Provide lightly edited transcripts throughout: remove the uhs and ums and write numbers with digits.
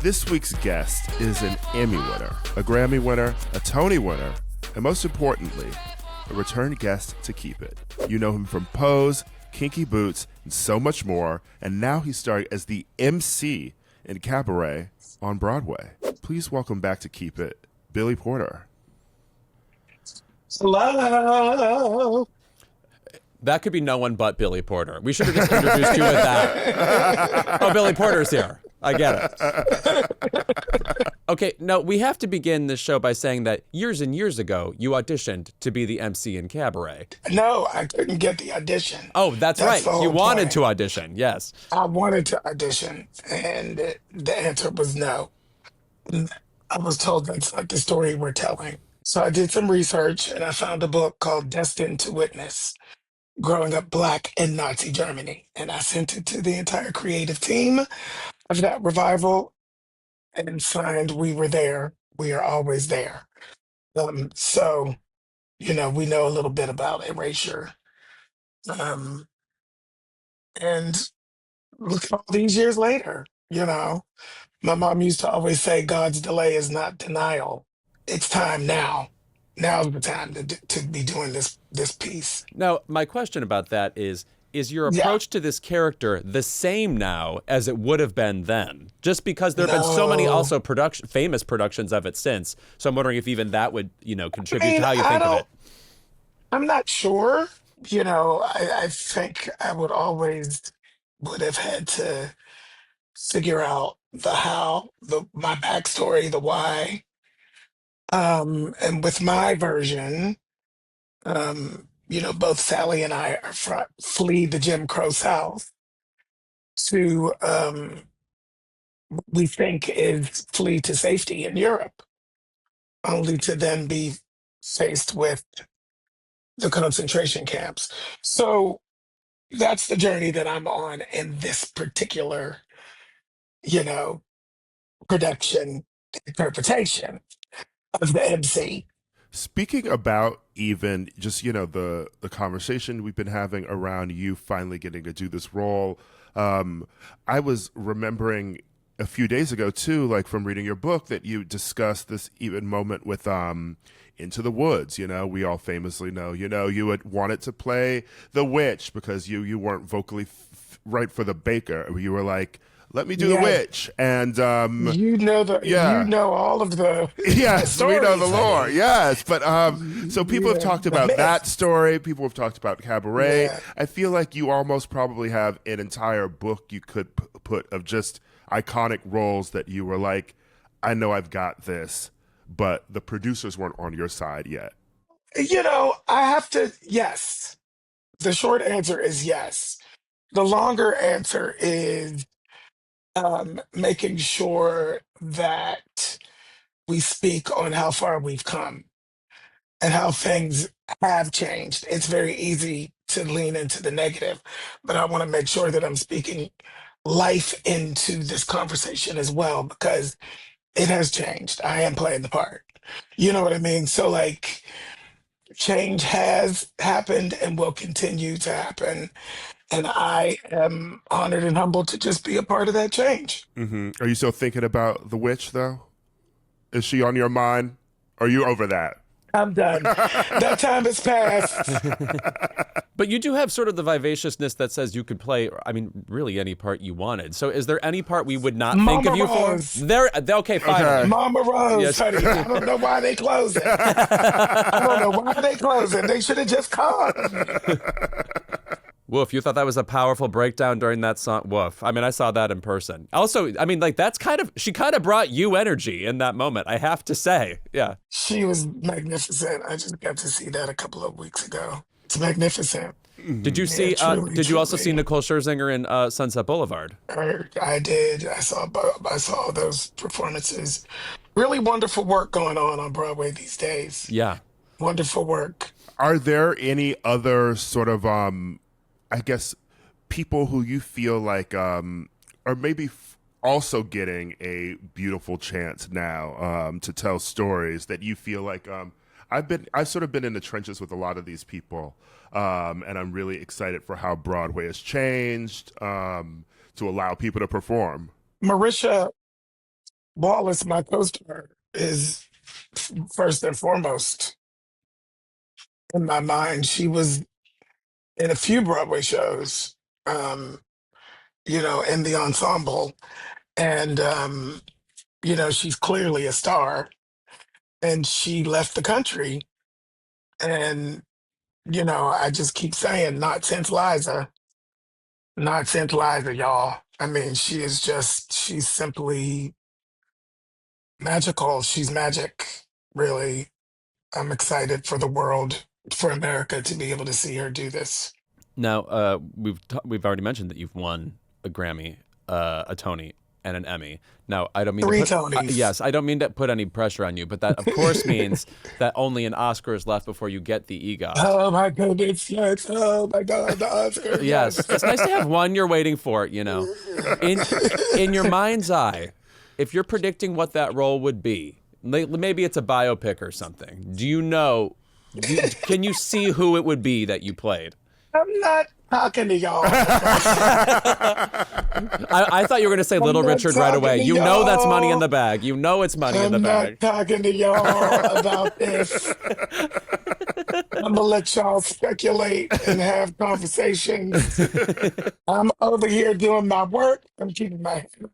This week's guest is an Emmy winner, a Grammy winner, a Tony winner, and most importantly, a return guest to Keep It. You know him from Pose, Kinky Boots, and so much more, and now he's starring as the Emcee in Cabaret on Broadway. Please welcome back to Keep It, Billy Porter. Hello. That could be no one but Billy Porter. We should have just introduced you with that. Oh, Billy Porter's here. I get it. Okay, no, we have to begin this show by saying that years and years ago, you auditioned to be the Emcee in Cabaret. No, I couldn't get the audition. Oh, that's right. the whole You wanted point. to audition, yes. I wanted to audition, and the answer was no. I was told that's not the story we're telling. So I did some research, and I found a book called Destined to Witness, Growing Up Black in Nazi Germany. And I sent it to the entire creative team of that revival and signed, "We were there. We are always there." So, we know a little bit about erasure. Um, and look at all these years later, my mom used to always say, God's delay is not denial. It's time now. Now's the time to be doing this piece. Now, my question about that is your Yeah. approach to this character the same now as it would have been then? Just because there have been so many No. also famous productions of it since. So I'm wondering if even that would, contribute to how you think of it. I'm not sure. I think I would have had to figure out the how, my backstory, the why. And with my version, both Sally and I flee the Jim Crow South to we think is flee to safety in Europe, only to then be faced with the concentration camps. So that's the journey that I'm on in this particular, production interpretation of the MC. Speaking about even just, the conversation we've been having around you finally getting to do this role, I was remembering a few days ago too, like from reading your book, that you discussed this even moment with Into the Woods. We all famously know, you had wanted to play the witch because you weren't vocally right for the baker. You were like, let me do the witch, and you know all of the yes, the we know the stories, lore, honey. yes, but so people have talked about that myth. story. People have talked about Cabaret. Yeah. I feel like you almost probably have an entire book you could put of just iconic roles that you were like, I know I've got this, but the producers weren't on your side yet. I have to. Yes, the short answer is yes. The longer answer is making sure that we speak on how far we've come and how things have changed. It's very easy to lean into the negative, but I want to make sure that I'm speaking life into this conversation as well, because it has changed. I am playing the part. You know what I mean? So, like, change has happened and will continue to happen. And I am honored and humbled to just be a part of that change. Are you still thinking about the witch though? Is she on your mind? Are you over that? I'm done. That time has passed. But you do have sort of the vivaciousness that says you could play, really any part you wanted. So is there any part we would not think of you Rose. for? Okay, fine. Okay. Mama Rose, Yes. honey. I don't know why they closing. I don't know why they closing. They should have just come. Woof, you thought that was a powerful breakdown during that song? Woof. I saw that in person. Also, she kind of brought you energy in that moment, I have to say. Yeah. She was magnificent. I just got to see that a couple of weeks ago. It's magnificent. Did you see, truly, did you also truly. see Nicole Scherzinger in Sunset Boulevard? I did. I saw those performances. Really wonderful work going on Broadway these days. Yeah. Wonderful work. Are there any other sort of I guess people who you feel like are maybe also getting a beautiful chance now to tell stories that you feel like I've sort of been in the trenches with a lot of these people, and I'm really excited for how Broadway has changed to allow people to perform. Marisha Wallace, my co-star, is first and foremost in my mind. She was in a few Broadway shows, um, in the ensemble. And, she's clearly a star. And she left the country. And, I just keep saying, not since Liza, y'all. I mean, she's simply magical. She's magic, really. I'm excited for the world, for America to be able to see her do this. Now, we've already mentioned that you've won a Grammy, a Tony, and an Emmy. Now, I don't mean Three to put, Tonys. yes, I don't mean to put any pressure on you, but that of course means that only an Oscar is left before you get the EGOT. Oh my goodness, yes. Oh my God, the Oscar. Yes, it's nice to have one you're waiting for. In your mind's eye, if you're predicting what that role would be, maybe it's a biopic or something. Do you know? Can you see who it would be that you played? I'm not talking to y'all. I thought you were going to say Little not Richard right away. talking to You know that's money in y'all. the bag. You know it's money in the I'm bag. not talking to y'all about this. I'm gonna let y'all speculate and have conversations. I'm over here doing my work. I'm keeping my head up,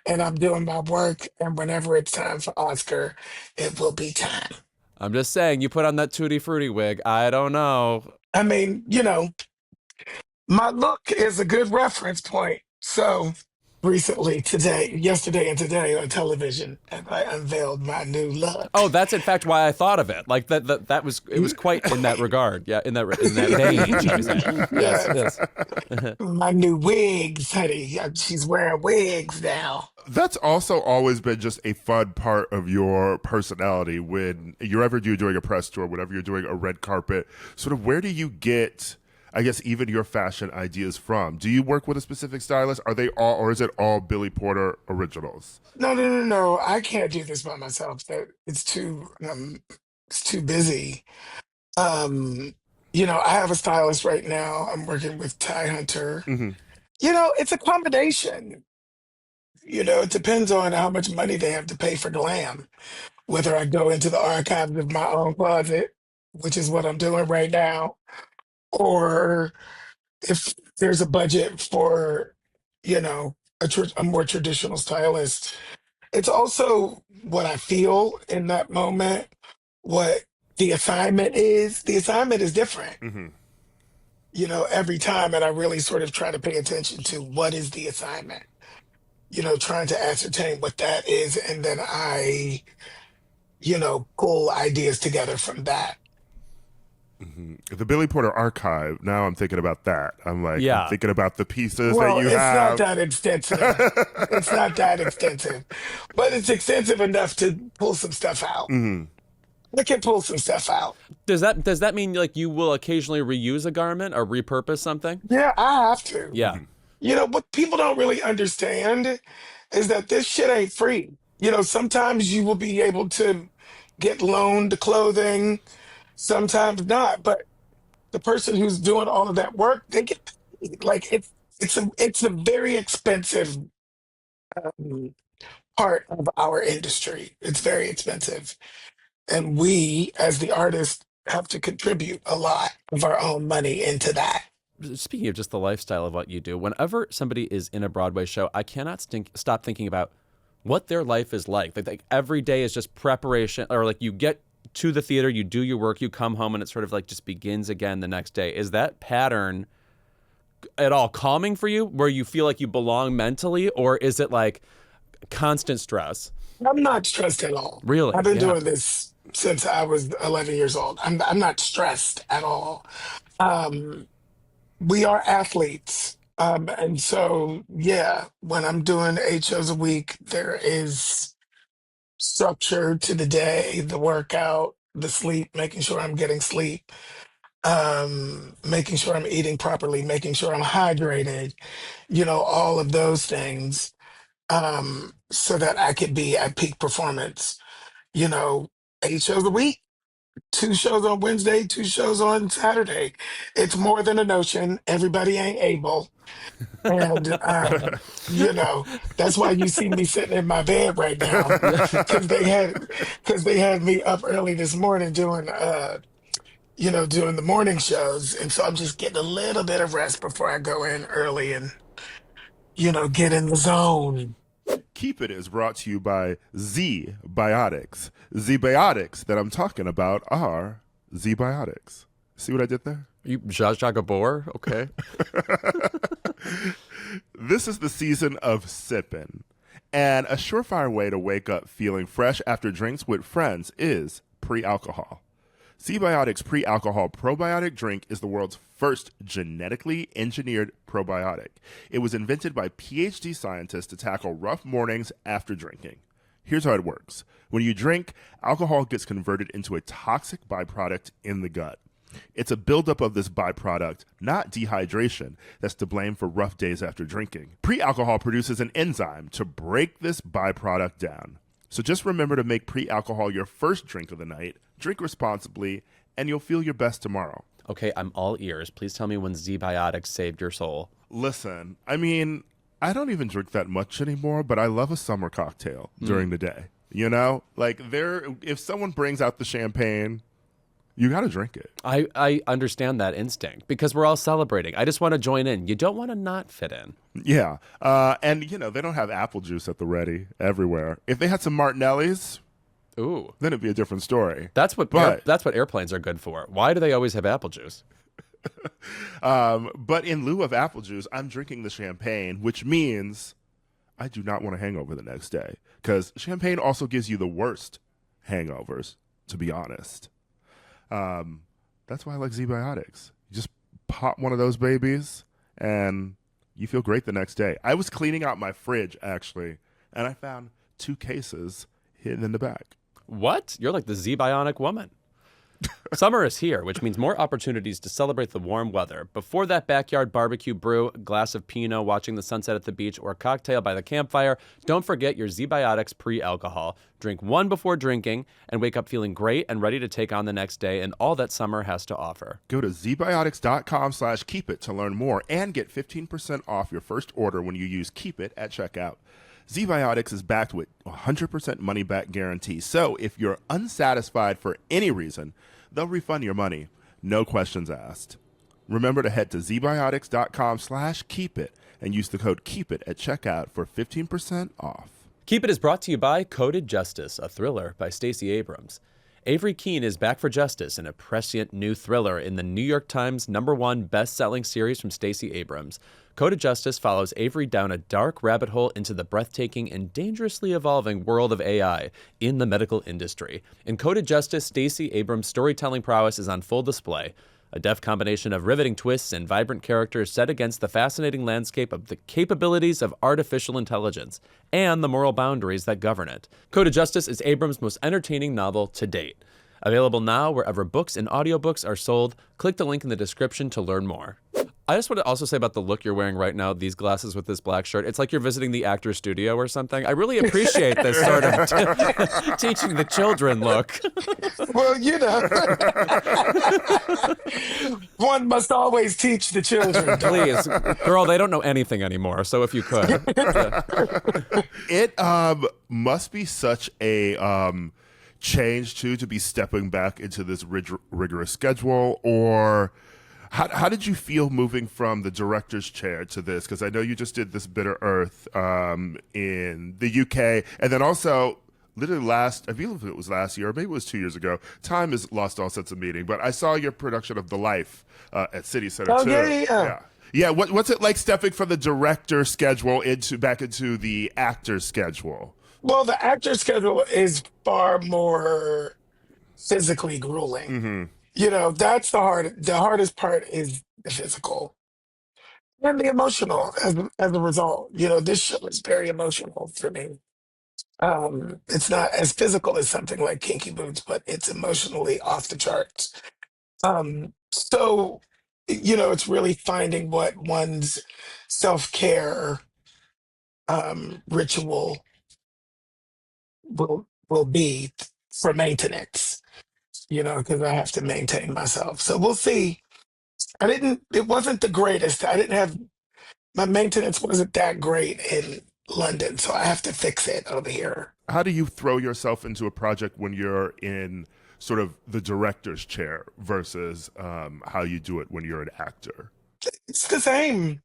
and I'm doing my work. And whenever it's time for Oscar, it will be time. I'm just saying, you put on that Tutti Frutti wig. I don't know. I mean, my look is a good reference point. So yesterday and today on television, and I unveiled my new look. Oh, that's in fact why I thought of it. Like that was it was quite in that regard. Yeah, in that vein. Should we say. Yes, yes. My new wigs, honey. She's wearing wigs now. That's also always been just a fun part of your personality when you're doing a press tour, whenever you're doing a red carpet. Sort of where do you get, I guess, even your fashion ideas from? Do you work with a specific stylist? Are they all, or is it all Billy Porter originals? No, no, no, no. I can't do this by myself. It's too busy. I have a stylist right now. I'm working with Ty Hunter. Mm-hmm. It's a combination. It depends on how much money they have to pay for glam. Whether I go into the archives of my own closet, which is what I'm doing right now, or if there's a budget for, a more traditional stylist. It's also what I feel in that moment, what the assignment is. The assignment is different, Mm-hmm. every time. And I really sort of try to pay attention to what is the assignment, trying to ascertain what that is. And then I, pull ideas together from that. Mm-hmm. The Billy Porter archive. Now I'm thinking about that. I'm thinking about the pieces that Well, you it's have. not that extensive. It's not that extensive, but it's extensive enough to pull some stuff out. Mm-hmm. I can pull some stuff out. Does that mean like you will occasionally reuse a garment or repurpose something? Yeah, I have to. Yeah. What people don't really understand is that this shit ain't free. Sometimes you will be able to get loaned clothing, sometimes not. But the person who's doing all of that work, they get paid. Like it's a very expensive um, part of our industry. It's very expensive, and we, as the artists, have to contribute a lot of our own money into that. Speaking of just the lifestyle of what you do, whenever somebody is in a Broadway show, I cannot stop thinking about what their life is like. Like every day is just preparation, or like you get to the theater, you do your work, you come home, and it sort of like just begins again the next day. Is that pattern at all calming for you, where you feel like you belong mentally, or is it like constant stress? I'm not stressed at all. Really? I've been Yeah. doing this since I was 11 years old. I'm not stressed at all. Um, we are athletes. And so, yeah, when I'm doing 8 shows a week, there is structure to the day, the workout, the sleep, making sure I'm getting sleep, making sure I'm eating properly, making sure I'm hydrated, all of those things, so that I could be at peak performance, you know, 8 shows a week. 2 shows on Wednesday, 2 shows on Saturday. It's more than a notion. Everybody ain't able. And, you know, that's why you see me sitting in my bed right now. Cause they had me up early this morning doing, doing the morning shows. And so I'm just getting a little bit of rest before I go in early and, get in the zone. Keep It is brought to you by Z Biotics. Z Biotics that I'm talking about are Z Biotics. See what I did there? You Zsa Zsa Gabor? Okay. This is the season of sipping. And a surefire way to wake up feeling fresh after drinks with friends is pre-alcohol. Z-Biotics Pre-Alcohol Probiotic Drink is the world's first genetically engineered probiotic. It was invented by PhD scientists to tackle rough mornings after drinking. Here's how it works. When you drink, alcohol gets converted into a toxic byproduct in the gut. It's a buildup of this byproduct, not dehydration, that's to blame for rough days after drinking. Pre-alcohol produces an enzyme to break this byproduct down. So just remember to make pre-alcohol your first drink of the night, drink responsibly, and you'll feel your best tomorrow. Okay, I'm all ears. Please tell me when Z-Biotics saved your soul. Listen, I mean, I don't even drink that much anymore, but I love a summer cocktail during the day. You know? Like, if someone brings out the champagne, you got to drink it. I understand that instinct because we're all celebrating. I just want to join in. You don't want to not fit in. Yeah. And, they don't have apple juice at the ready everywhere. If they had some Martinellis, Ooh. then it'd be a different story. That's what airplanes are good for. Why do they always have apple juice? But in lieu of apple juice, I'm drinking the champagne, which means I do not want a hangover the next day because champagne also gives you the worst hangovers, to be honest. That's why I like Z-Biotics. You just pop one of those babies and you feel great the next day. I was cleaning out my fridge, actually, and I found 2 cases hidden in the back. What? You're like the Z-Bionic woman. Summer is here, which means more opportunities to celebrate the warm weather. Before that backyard barbecue brew, a glass of Pinot, watching the sunset at the beach, or a cocktail by the campfire, don't forget your Z-Biotics pre-alcohol. Drink one before drinking and wake up feeling great and ready to take on the next day and all that summer has to offer. Go to zbiotics.com/keepit to learn more and get 15% off your first order when you use Keep It at checkout. Z-Biotics is backed with 100% money-back guarantee. So if you're unsatisfied for any reason, they'll refund your money. No questions asked. Remember to head to zbiotics.com/keepit and use the code KEEPIT at checkout for 15% off. Keep It is brought to you by Coded Justice, a thriller by Stacey Abrams. Avery Keene is back for justice in a prescient new thriller in the New York Times #1 best-selling series from Stacey Abrams. Coded Justice follows Avery down a dark rabbit hole into the breathtaking and dangerously evolving world of AI in the medical industry. In Coded Justice, Stacey Abrams' storytelling prowess is on full display. A deft combination of riveting twists and vibrant characters set against the fascinating landscape of the capabilities of artificial intelligence and the moral boundaries that govern it. Coded Justice is Abrams' most entertaining novel to date. Available now wherever books and audiobooks are sold. Click the link in the description to learn more. I just want to also say about the look you're wearing right now, these glasses with this black shirt. It's like you're visiting the actor's studio or something. I really appreciate this sort of teaching the children look. Well, one must always teach the children. Please. Girl, they don't know anything anymore, so if you could. Yeah. It must be such a change, too, to be stepping back into this rigorous schedule, or... How did you feel moving from the director's chair to this? Because I know you just did this Bitter Earth in the UK. And then also, literally I believe it was last year, or maybe it was 2 years ago. Time has lost all sense of meaning. But I saw your production of The Life at City Center, too. Yeah. Yeah, what's it like stepping from the director's schedule back into the actor's schedule? Well, the actor's schedule is far more physically grueling. Mm-hmm. That's the hardest part is the physical and the emotional as a result. This show is very emotional for me. It's not as physical as something like Kinky Boots, but it's emotionally off the charts. So, it's really finding what one's self-care ritual will be for maintenance. because I have to maintain myself. So we'll see. It wasn't the greatest. My maintenance wasn't that great in London, so I have to fix it over here. How do you throw yourself into a project when you're in sort of the director's chair versus how you do it when you're an actor? It's the same.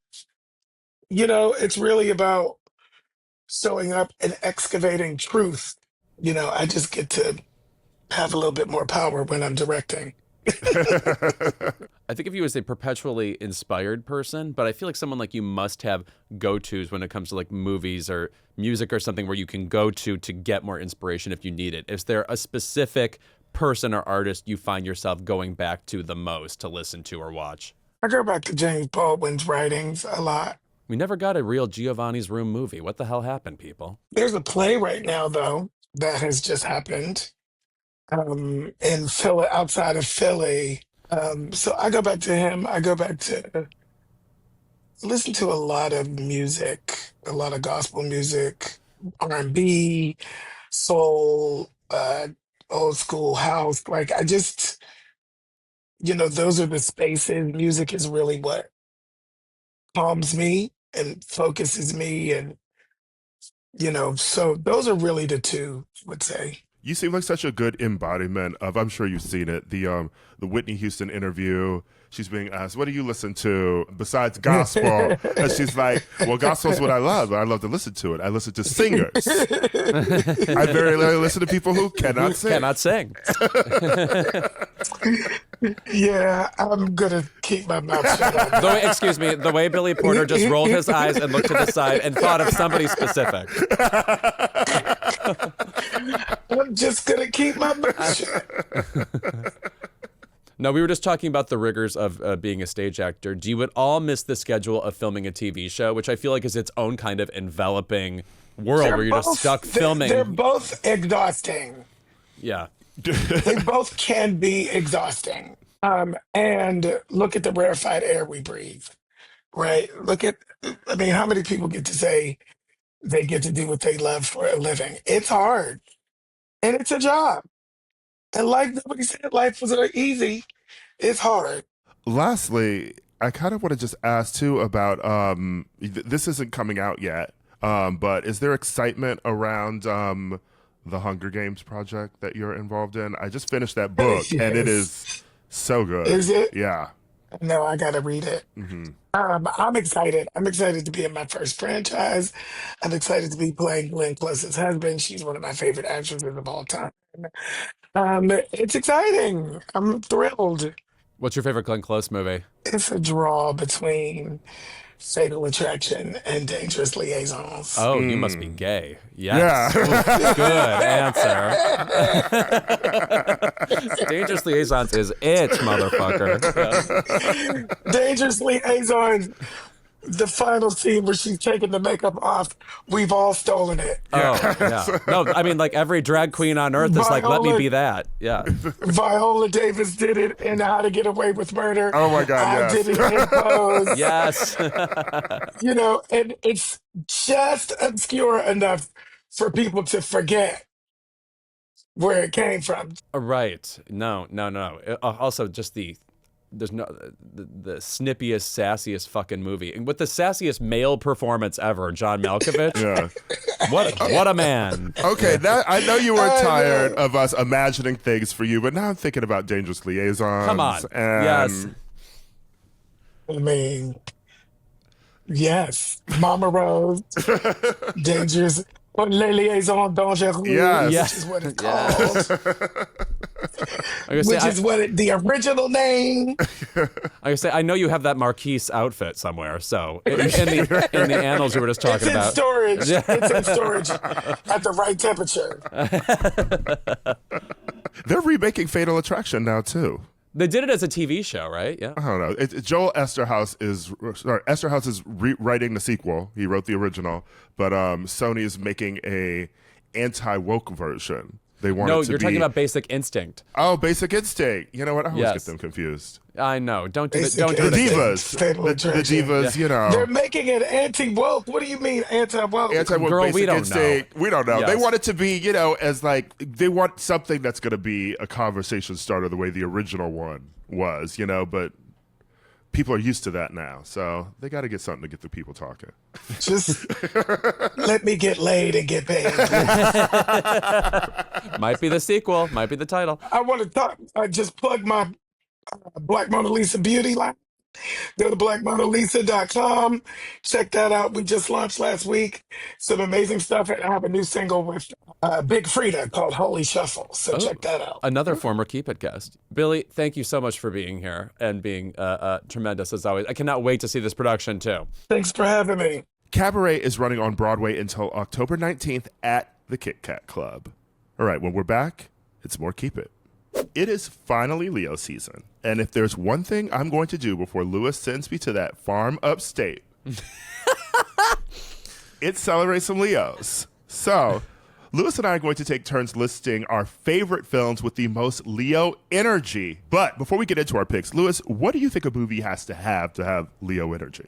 It's really about showing up and excavating truth. I just get to have a little bit more power when I'm directing. I think of you as a perpetually inspired person, but I feel like someone like you must have go-tos when it comes to like movies or music or something where you can go to get more inspiration if you need it. Is there a specific person or artist you find yourself going back to the most to listen to or watch? I go back to James Baldwin's writings a lot. We never got a real Giovanni's Room movie. What the hell happened, people? There's a play right now, though, that has just happened in Philly, outside of Philly. So I go back to him. I go back to listen to a lot of music, a lot of gospel music, R&B, soul, old school house. Like I just, those are the spaces. Music is really what calms me and focuses me, and so those are really the two, I would say. You seem like such a good embodiment of, I'm sure you've seen it, the Whitney Houston interview. She's being asked, what do you listen to besides gospel? And she's like, well, gospel's what I love. I love to listen to it. I listen to singers. I very rarely listen to people who cannot sing. Cannot sing. Yeah, I'm gonna keep my mouth shut. Excuse me, the way Billy Porter just rolled his eyes and looked to the side and thought of somebody specific. I'm just gonna keep my mouth shut. No, we were just talking about the rigors of being a stage actor. Do you at all miss the schedule of filming a TV show, which I feel like is its own kind of enveloping world where you're just stuck filming? They're both exhausting. Yeah. They both can be exhausting. And look at the rarefied air we breathe, right? How many people get to say they get to do what they love for a living? It's hard. And it's a job. And like nobody said, life was easy. It's hard. Lastly, I kind of want to just ask too about this isn't coming out yet, but is there excitement around the Hunger Games project that you're involved in? I just finished that book, Yes. and it is so good. Is it? Yeah. No, I gotta read it. Mm-hmm. I'm excited. I'm excited to be in my first franchise. I'm excited to be playing Glenn Close's husband. She's one of my favorite actresses of all time. It's exciting. I'm thrilled. What's your favorite Glenn Close movie? It's a draw between Fatal Attraction and Dangerous Liaisons. Oh, you must be gay. Yes. Yeah. Good answer. Dangerous Liaisons is it, motherfucker. Yeah. Dangerous Liaisons, the final scene where she's taking the makeup off, we've all stolen it. Oh, yeah. No, I mean, like every drag queen on earth is like, let me be that. Yeah. Viola Davis did it in How to Get Away with Murder. Oh my God, I yes. did it in Pose. Yes. And it's just obscure enough for people to forget where it came from. Right. No. Also, just there's no the snippiest, sassiest fucking movie, and with the sassiest male performance ever, John Malkovich. Yeah. What a man. Okay, that I know you were tired of us imagining things for you, but now I'm thinking about Dangerous Liaisons. Come on. And Yes. I mean, yes. Mama Rose, Dangerous, Les Liaisons Dangereuses, Yes. which is what it's called. Yes. The original name. I know you have that Marquise outfit somewhere. So in the annals you were just talking about. It's in storage. It's in storage at the right temperature. They're remaking Fatal Attraction now too. They did it as a TV show, right? Yeah. I don't know. Joel Esterhaus is rewriting the sequel. He wrote the original, but Sony is making a anti-woke version. They want No, it to you're be... talking about Basic Instinct. Oh, Basic Instinct. You know what? I always Yes. get them confused. I know. Don't do it. Basic Don't do The it. Instinct. divas. Fatal The Attraction. divas, you They're know. making it anti-woke. What do you mean anti-woke? Anti-woke Girl, Basic we don't Instinct. We don't know. Yes. They want it to be, you know, as like, they want something that's going to be a conversation starter the way the original one was, you know, but people are used to that now. So they got to get something to get the people talking. Just let me get laid and get paid. Might be the sequel. Might be the title. I want to talk. I just plug my Black Mona Lisa beauty line. Go to blackmonalisa.com. Check that out. We just launched last week. Some amazing stuff. And I have a new single with Big Frida called Holy Shuffle. So check that out. Another former Keep It guest. Billy, thank you so much for being here and being tremendous as always. I cannot wait to see this production too. Thanks for having me. Cabaret is running on Broadway until October 19th at the Kit Kat Club. All right, when we're back, it's more Keep It. It is finally Leo season. And if there's one thing I'm going to do before Louis sends me to that farm upstate, it's celebrate some Leos. So, Louis and I are going to take turns listing our favorite films with the most Leo energy. But before we get into our picks, Louis, what do you think a movie has to have Leo energy?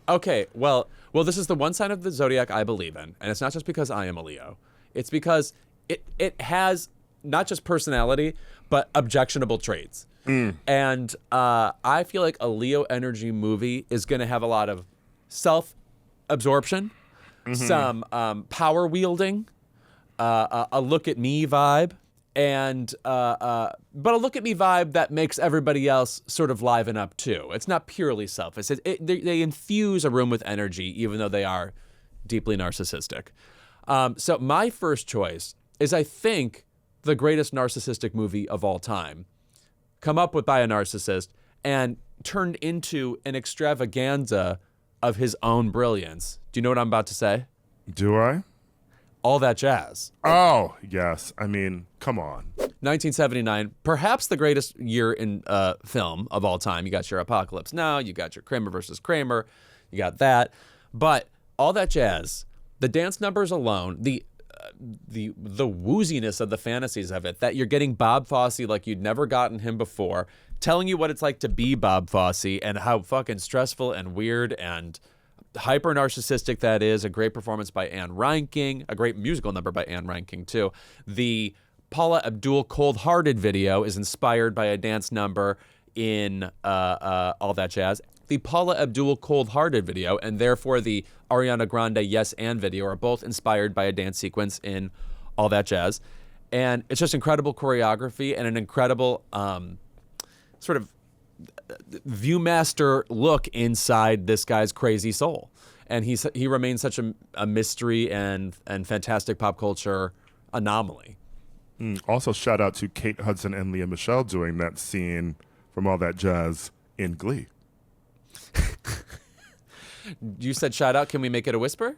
Okay, well, this is the one sign of the zodiac I believe in, and it's not just because I am a Leo. It's because it has not just personality, but objectionable traits. And I feel like a Leo energy movie is going to have a lot of self-absorption, some power wielding, a look at me vibe, and but a look at me vibe that makes everybody else sort of liven up too. It's not purely selfish. They infuse a room with energy, even though they are deeply narcissistic. So my first choice is, I think, the greatest narcissistic movie of all time, come up with by a narcissist and turned into an extravaganza of his own brilliance. Do you know what I'm about to say? Do I? All That Jazz. Oh, yes. I mean, come on. 1979, perhaps the greatest year in film of all time. You got your Apocalypse Now, you got your Kramer versus Kramer, you got that. But All That Jazz, the dance numbers alone, the wooziness of the fantasies of it, that you're getting Bob Fosse like you'd never gotten him before, telling you what it's like to be Bob Fosse and how fucking stressful and weird and hyper narcissistic that is. A great performance by Anne Reinking, a great musical number by Anne Reinking too. The Paula Abdul Cold Hearted video is inspired by a dance number in All That Jazz. The Paula Abdul Cold Hearted video and therefore the Ariana Grande Yes and video are both inspired by a dance sequence in All That Jazz. And it's just incredible choreography and an incredible sort of viewmaster look inside this guy's crazy soul. And he remains such a mystery and fantastic pop culture anomaly. Also, shout out to Kate Hudson and Leah Michele doing that scene from All That Jazz in Glee. You said shout out. Can we make it a whisper?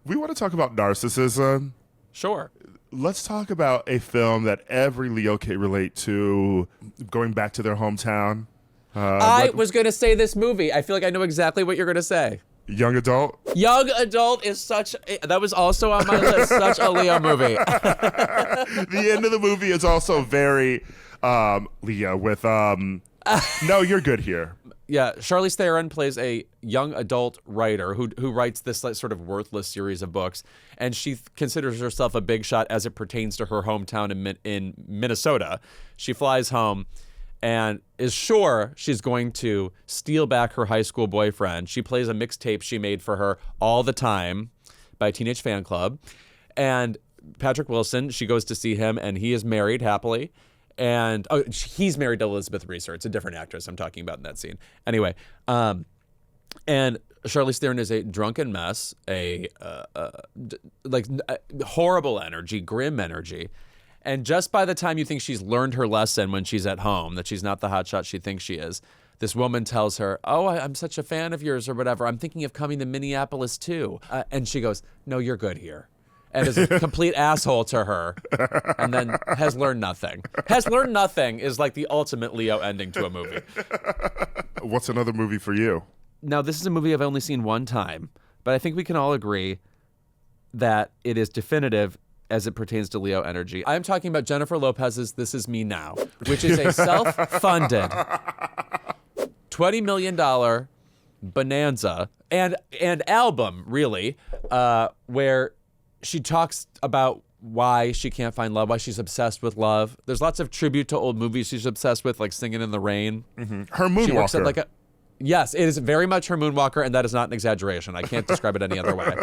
We want to talk about narcissism. Sure. Let's talk about a film that every Leo can relate to, going back to their hometown. I was going to say this movie. I feel like I know exactly what you're going to say. Young adult. Young Adult is that was also on my list, such a Leo movie. The end of the movie is also very Leo with, no, you're good here. Yeah, Charlize Theron plays a young adult writer who writes this like, sort of worthless series of books, and she considers herself a big shot as it pertains to her hometown in Minnesota. She flies home and is sure she's going to steal back her high school boyfriend. She plays a mixtape she made for her all the time by a teenage fan club. And Patrick Wilson, she goes to see him, and he is married happily. And he's married to Elizabeth Reeser. It's a different actress I'm talking about in that scene. Anyway, and Charlize Theron is a drunken mess, horrible energy, grim energy. And just by the time you think she's learned her lesson when she's at home, that she's not the hotshot she thinks she is, this woman tells her, "Oh, I'm such a fan of yours," or whatever. "I'm thinking of coming to Minneapolis too." And she goes, "No, you're good here." And is a complete asshole to her, and then has learned nothing. Has learned nothing is like the ultimate Leo ending to a movie. What's another movie for you? Now, this is a movie I've only seen one time, but I think we can all agree that it is definitive as it pertains to Leo energy. I'm talking about Jennifer Lopez's This Is Me Now, which is a self-funded $20 million bonanza and album, really, where she talks about why she can't find love, why she's obsessed with love. There's lots of tribute to old movies she's obsessed with, like Singing in the Rain. Her Moonwalker. She works at yes, it is very much her Moonwalker, and that is not an exaggeration. I can't describe it any other way.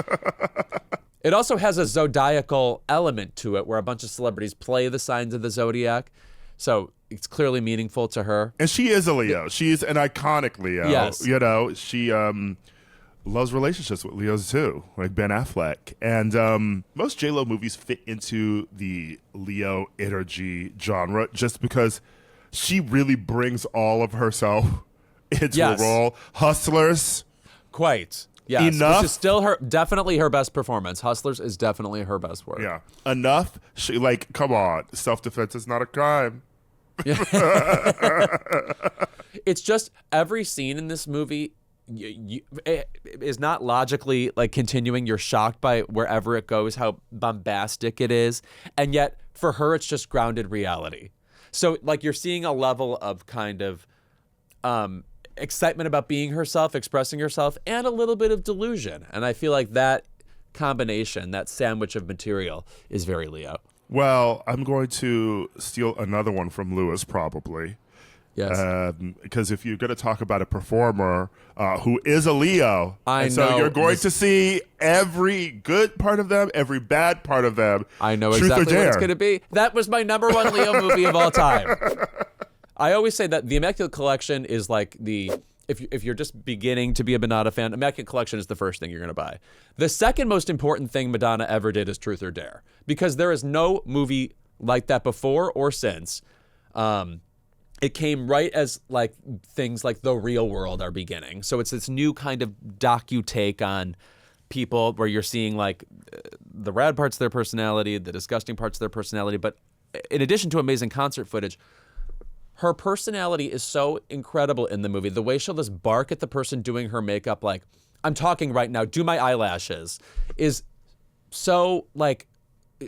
It also has a zodiacal element to it, where a bunch of celebrities play the signs of the zodiac. So it's clearly meaningful to her. And she is a Leo. She's an iconic Leo. Yes. You know, she loves relationships with Leos too, like Ben Affleck. And most J-Lo movies fit into the Leo energy genre just because she really brings all of herself into a role. Hustlers. Quite. Yes. Enough. Which is still definitely her best performance. Hustlers is definitely her best work. Yeah. Enough. She, like, come on. Self-defense is not a crime. It's just every scene in this movie it is not logically like continuing. You're shocked by wherever it goes, how bombastic it is. And yet for her, it's just grounded reality. So like you're seeing a level of kind of excitement about being herself, expressing herself, and a little bit of delusion. And I feel like that combination, that sandwich of material is very Leo. Well, I'm going to steal another one from Louis, probably. Yes. Because if you're going to talk about a performer who is a Leo, I so know you're going to see every good part of them, every bad part of them. I know Truth exactly or what it's Dare. going to be. That was my number one Leo movie of all time. I always say that the Immaculate Collection is like if you're just beginning to be a Madonna fan, Immaculate Collection is the first thing you're going to buy. The second most important thing Madonna ever did is Truth or Dare, because there is no movie like that before or since. It came right as like things like The Real World are beginning. So it's this new kind of docu-take on people where you're seeing like the rad parts of their personality, the disgusting parts of their personality. But in addition to amazing concert footage, her personality is so incredible in the movie. The way she'll just bark at the person doing her makeup, like, I'm talking right now, do my eyelashes, is so like,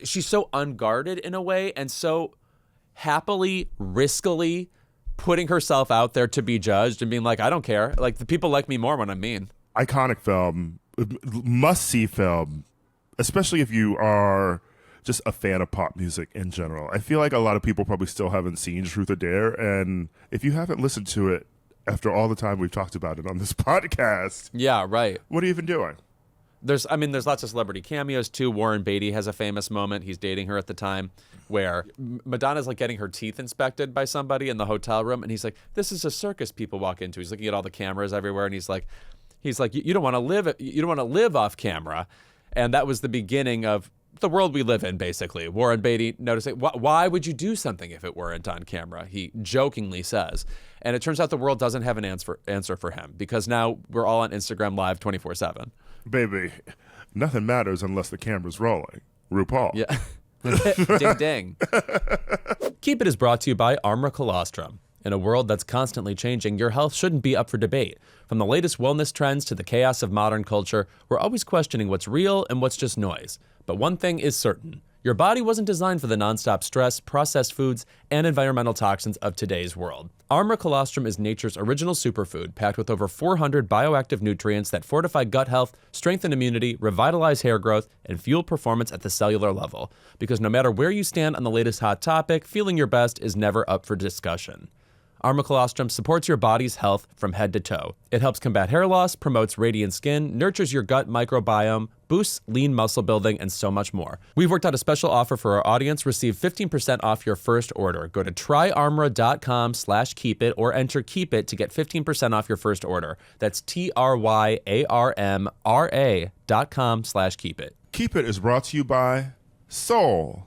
she's so unguarded in a way and so happily, riskily putting herself out there to be judged and being like, I don't care. Like, the people like me more when I'm mean. Iconic film, must-see film, especially if you are just a fan of pop music in general. I feel like a lot of people probably still haven't seen Truth or Dare, and if you haven't listened to it after all the time we've talked about it on this podcast, Yeah, right. what are you even doing? There's lots of celebrity cameos too. Warren Beatty has a famous moment. He's dating her at the time where Madonna's like getting her teeth inspected by somebody in the hotel room. And he's like, this is a circus people walk into. He's looking at all the cameras everywhere. And he's like, you don't want to live off camera. And that was the beginning of the world we live in, basically. Warren Beatty noticing, why would you do something if it weren't on camera? He jokingly says. And it turns out the world doesn't have an answer for him, because now we're all on Instagram Live 24/7. Baby, nothing matters unless the camera's rolling. RuPaul. Yeah. Ding, ding. Keep It is brought to you by Armor Colostrum. In a world that's constantly changing, your health shouldn't be up for debate. From the latest wellness trends to the chaos of modern culture, we're always questioning what's real and what's just noise. But one thing is certain. Your body wasn't designed for the nonstop stress, processed foods, and environmental toxins of today's world. Armor Colostrum is nature's original superfood, packed with over 400 bioactive nutrients that fortify gut health, strengthen immunity, revitalize hair growth, and fuel performance at the cellular level. Because no matter where you stand on the latest hot topic, feeling your best is never up for discussion. Armor Colostrum supports your body's health from head to toe. It helps combat hair loss, promotes radiant skin, nurtures your gut microbiome, boosts lean muscle building, and so much more. We've worked out a special offer for our audience. Receive 15% off your first order. Go to tryarmor.com/keepit or enter KEEPIT to get 15% off your first order. That's TRYARMRA.com/keepit. Keep It is brought to you by Soul.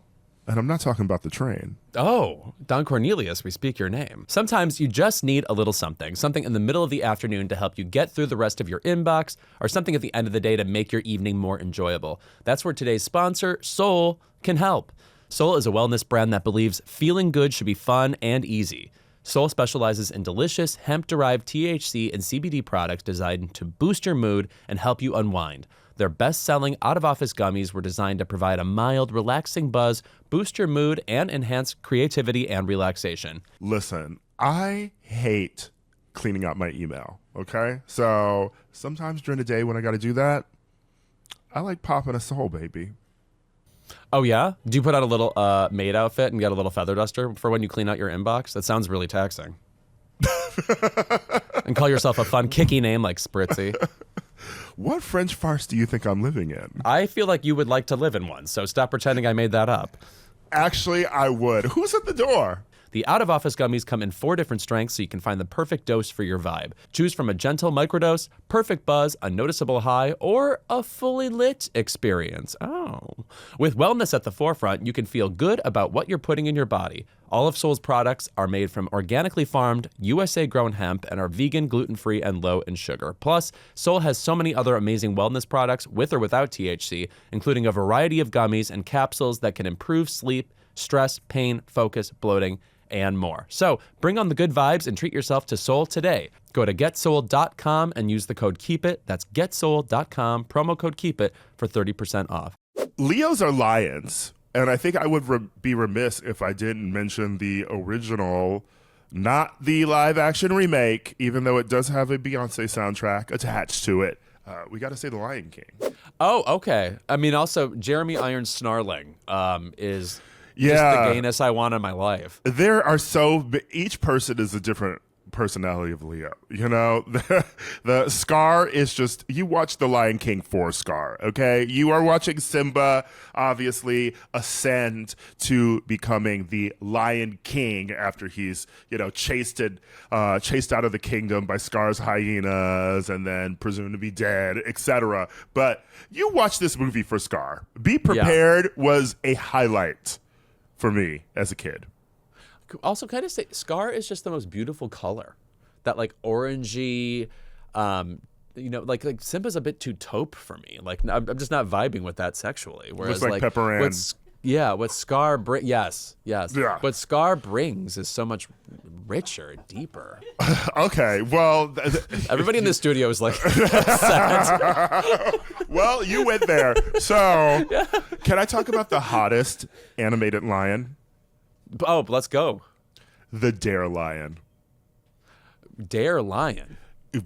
And I'm not talking about the train. Oh, Don Cornelius, we speak your name. Sometimes you just need a little something in the middle of the afternoon to help you get through the rest of your inbox, or something at the end of the day to make your evening more enjoyable. That's where today's sponsor, Soul, can help. Soul is a wellness brand that believes feeling good should be fun and easy. Soul specializes in delicious hemp-derived THC and CBD products designed to boost your mood and help you unwind. Their best-selling out-of-office gummies were designed to provide a mild, relaxing buzz, boost your mood, and enhance creativity and relaxation. Listen, I hate cleaning out my email, okay? So sometimes during the day when I got to do that, I like popping a Soul, baby. Oh, yeah? Do you put on a little maid outfit and get a little feather duster for when you clean out your inbox? That sounds really taxing. And call yourself a fun, kicky name like Spritzy. What French farce do you think I'm living in? I feel like you would like to live in one, so stop pretending I made that up. Actually, I would. Who's at the door? The out-of-office gummies come in 4 different strengths so you can find the perfect dose for your vibe. Choose from a gentle microdose, perfect buzz, a noticeable high, or a fully lit experience. Oh. With wellness at the forefront, you can feel good about what you're putting in your body. All of Soul's products are made from organically farmed, USA-grown hemp and are vegan, gluten-free, and low in sugar. Plus, Soul has so many other amazing wellness products with or without THC, including a variety of gummies and capsules that can improve sleep, stress, pain, focus, bloating, and more. So bring on the good vibes and treat yourself to Soul today. Go to getsoul.com and use the code KEEPIT. That's getsoul.com, promo code KEEPIT for 30% off. Leos are lions, and I think I would be remiss if I didn't mention the original, not the live-action remake, even though it does have a Beyonce soundtrack attached to it. We got to say The Lion King. Oh, okay. I mean, also, Jeremy Irons Snarling is... Yeah. Just the gayness I want in my life. There are each person is a different personality of Leo. You know, the Scar is just, you watch The Lion King for Scar, okay? You are watching Simba, obviously, ascend to becoming the Lion King after he's, chased out of the kingdom by Scar's hyenas and then presumed to be dead, etc. But you watch this movie for Scar. Be Prepared was a highlight for me as a kid. Also, kind of say Scar is just the most beautiful color. That like orangey, like Simba's a bit too taupe for me. Like I'm just not vibing with that sexually. Whereas Looks like Pepper Ann. what Scar brings, yes. Yeah. What Scar brings is so much richer, deeper. Okay, well, everybody in the studio is like upset. Well, you went there. So, can I talk about the hottest animated lion? Oh, let's go. The Dare Lion. Dare Lion.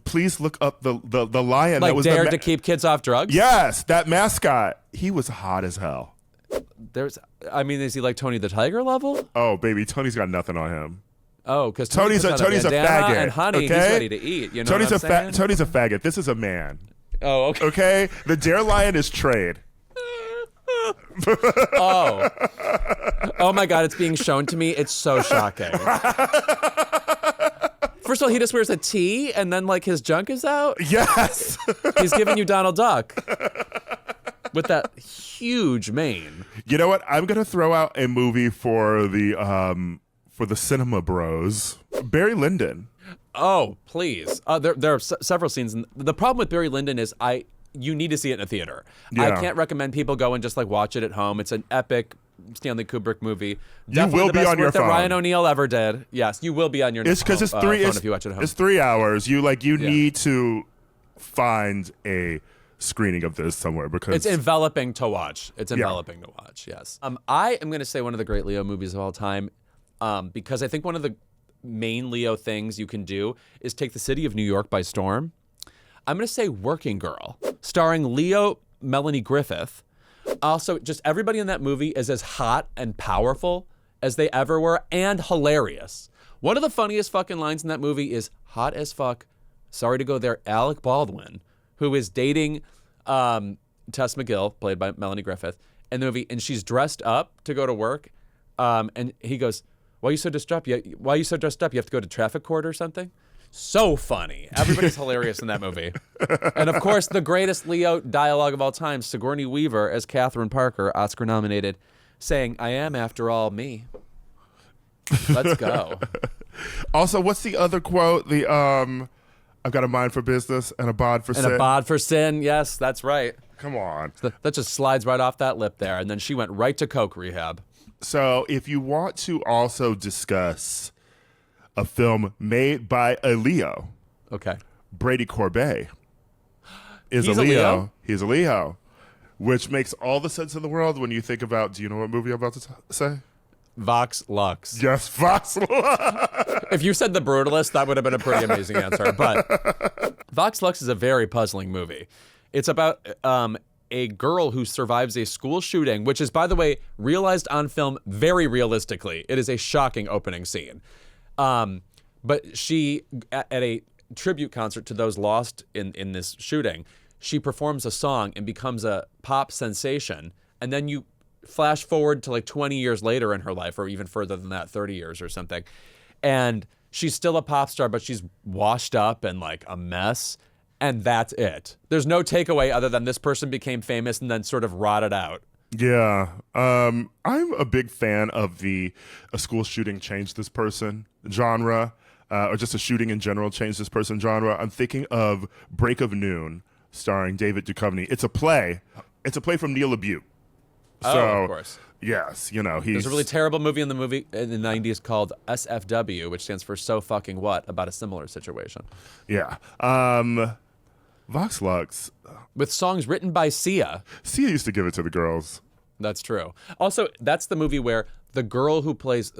Please look up the lion like that was dared to keep kids off drugs. Yes, that mascot. He was hot as hell. Is he like Tony the Tiger level? Oh, baby, Tony's got nothing on him. Oh, because Tony's a faggot. And honey, okay? he's ready to eat. You know Tony's what I'm saying? Tony's a faggot. This is a man. Oh, okay. Okay, the Dare Lion is trade. Oh my God! It's being shown to me. It's so shocking. First of all, he just wears a tee, and then like his junk is out. Yes, he's giving you Donald Duck with that huge mane. You know what? I'm gonna throw out a movie for the cinema bros. Barry Lyndon. Oh, please. There are several scenes. The problem with Barry Lyndon is you need to see it in a theater. Yeah. I can't recommend people go and just like watch it at home. It's an epic Stanley Kubrick movie. You will be on your phone. That Ryan O'Neal ever did. Yes, you will be on your. It's because it's phone if you watch it at home. It's 3 hours. You need to find a screening of this somewhere because it's enveloping to watch. It's enveloping to watch. Yes. I am going to say one of the great Leo movies of all time, because I think one of the main Leo things you can do is take the city of New York by storm. I'm going to say Working Girl, starring Leo, Melanie Griffith. Also, just everybody in that movie is as hot and powerful as they ever were and hilarious. One of the funniest fucking lines in that movie is hot as fuck. Sorry to go there. Alec Baldwin, who is dating Tess McGill, played by Melanie Griffith, in the movie, and she's dressed up to go to work. And he goes, why are you so dressed up? Why are you so dressed up? You have to go to traffic court or something? So funny. Everybody's hilarious in that movie. And of course, the greatest Leo dialogue of all time, Sigourney Weaver as Catherine Parker, Oscar nominated, saying, I am, after all, me. Let's go. Also, what's the other quote? The I've got a mind for business and a bod for sin. And a bod for sin. Yes, that's right. Come on. That just slides right off that lip there. And then she went right to coke rehab. So if you want to also discuss a film made by a Leo, okay, Brady Corbet is He's a a Leo. Leo? He's a Leo, which makes all the sense in the world when you think about. Do you know what movie I'm about to say? Vox Lux. Yes, Vox Lux. If you said The Brutalist, that would have been a pretty amazing answer. But Vox Lux is a very puzzling movie. It's about a girl who survives a school shooting, which is, by the way, realized on film very realistically. It is a shocking opening scene. But she, at a tribute concert to those lost in this shooting, she performs a song and becomes a pop sensation. And then you flash forward to like 20 years later in her life, or even further than that, 30 years or something. And she's still a pop star, but she's washed up and like a mess. And that's it. There's no takeaway other than this person became famous and then sort of rotted out. Yeah. I'm a big fan of the a school shooting changed this person genre, or just a shooting in general changed this person genre. I'm thinking of Break of Noon, starring David Duchovny. It's a play. It's a play from Neil LaBute. So, Oh, of course. yes, he's... There's a really terrible movie in the 90s called SFW, which stands for So Fucking What, about a similar situation. Yeah. Vox Lux. With songs written by Sia. Sia used to give it to the girls. That's true. Also, that's the movie where the girl who plays,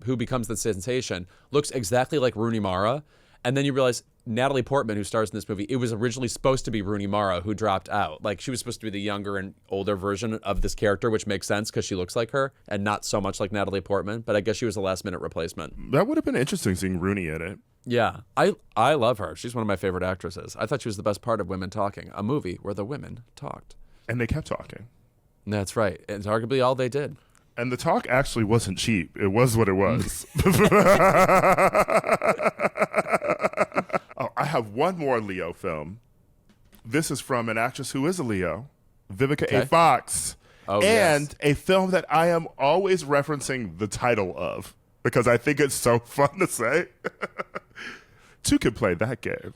who becomes the sensation, looks exactly like Rooney Mara. And then you realize Natalie Portman, who stars in this movie, it was originally supposed to be Rooney Mara who dropped out. Like, she was supposed to be the younger and older version of this character, which makes sense because she looks like her and not so much like Natalie Portman. But I guess she was a last-minute replacement. That would have been interesting seeing Rooney in it. Yeah, I love her. She's one of my favorite actresses. I thought she was the best part of Women Talking, a movie where the women talked. And they kept talking. That's right. It's arguably all they did. And the talk actually wasn't cheap. It was what it was. Oh, I have one more Leo film. This is from an actress who is a Leo, Vivica A. Fox. Oh, and yes. a film that I am always referencing the title of because I think it's so fun to say. Two could play that game.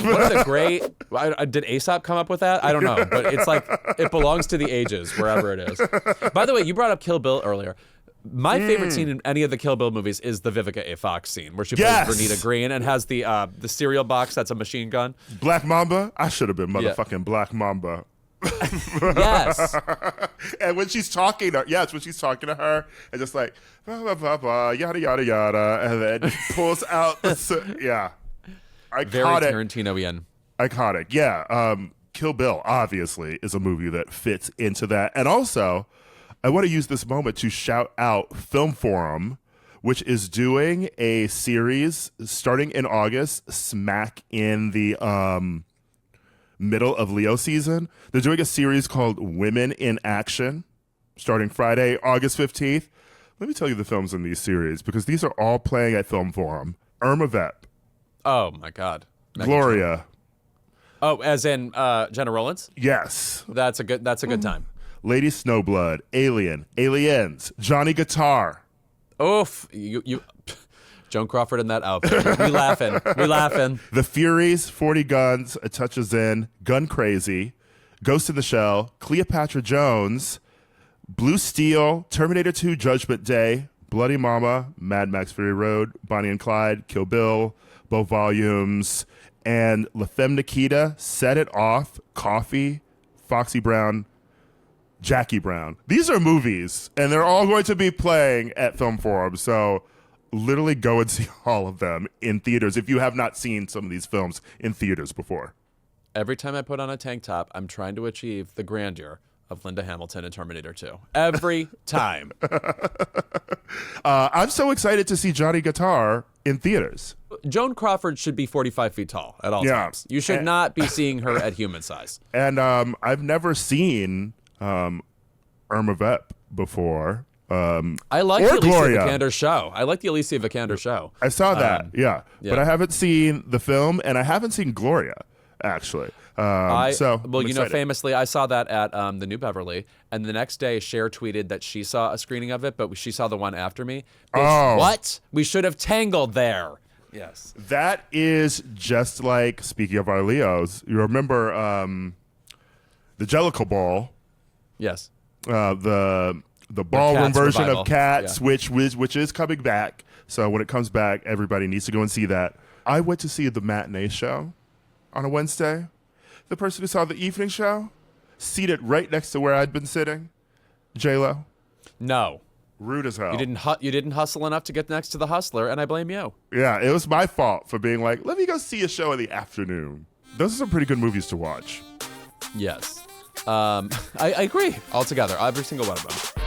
One of the great... Did Aesop come up with that? I don't know, but it's like it belongs to the ages, wherever it is. By the way, you brought up Kill Bill earlier. My favorite scene in any of the Kill Bill movies is the Vivica A. Fox scene, where she plays Vernita Green and has the cereal box that's a machine gun. Black Mamba? I should have been motherfucking Black Mamba. Yes. And when she's talking to her, when she's talking to her, and just like, blah, blah, blah, blah, yada, yada, yada, and then pulls out the, Iconic. Very Tarantino-ian. Iconic, yeah. Kill Bill, obviously, is a movie that fits into that. And also, I want to use this moment to shout out Film Forum, which is doing a series starting in August, smack in the middle of Leo season. They're doing a series called Women in Action, starting Friday, August 15th. Let me tell you the films in these series, because these are all playing at Film Forum. Irma Vep. Oh, my God. Gloria. Oh, as in Jenna Rollins? Yes. That's a good time. Lady Snowblood. Alien. Aliens. Johnny Guitar. Oof. You Joan Crawford in that outfit. We laughing. We laughing. The Furies, 40 Guns, A Touch of Zen, Gun Crazy, Ghost in the Shell, Cleopatra Jones, Blue Steel, Terminator 2, Judgment Day, Bloody Mama, Mad Max Fury Road, Bonnie and Clyde, Kill Bill, both volumes, and La Femme Nikita, Set It Off, Coffee, Foxy Brown, Jackie Brown. These are movies, and they're all going to be playing at Film Forum, so literally go and see all of them in theaters if you have not seen some of these films in theaters before. Every time I put on a tank top, I'm trying to achieve the grandeur of Linda Hamilton in Terminator 2. Every time. I'm so excited to see Johnny Guitar in theaters. Joan Crawford should be 45 feet tall at all times. You should not be seeing her at human size. And I've never seen Irma Vep before. I like the Alicia Vikander show. I like the Alicia Vikander show. I saw that, but I haven't seen the film, and I haven't seen Gloria, actually. Famously, I saw that at the New Beverly, and the next day, Cher tweeted that she saw a screening of it, but she saw the one after me. What? We should have tangled there. Yes. That is just like, speaking of our Leos, you remember the Jellicle Ball? Yes. The ballroom version revival of Cats, which is coming back. So when it comes back, everybody needs to go and see that. I went to see the matinee show on a Wednesday. The person who saw the evening show, seated right next to where I'd been sitting, J-Lo. No. Rude as hell. You didn't hustle enough to get next to the hustler, and I blame you. Yeah, it was my fault for being like, let me go see a show in the afternoon. Those are some pretty good movies to watch. Yes. I agree altogether, every single one of them.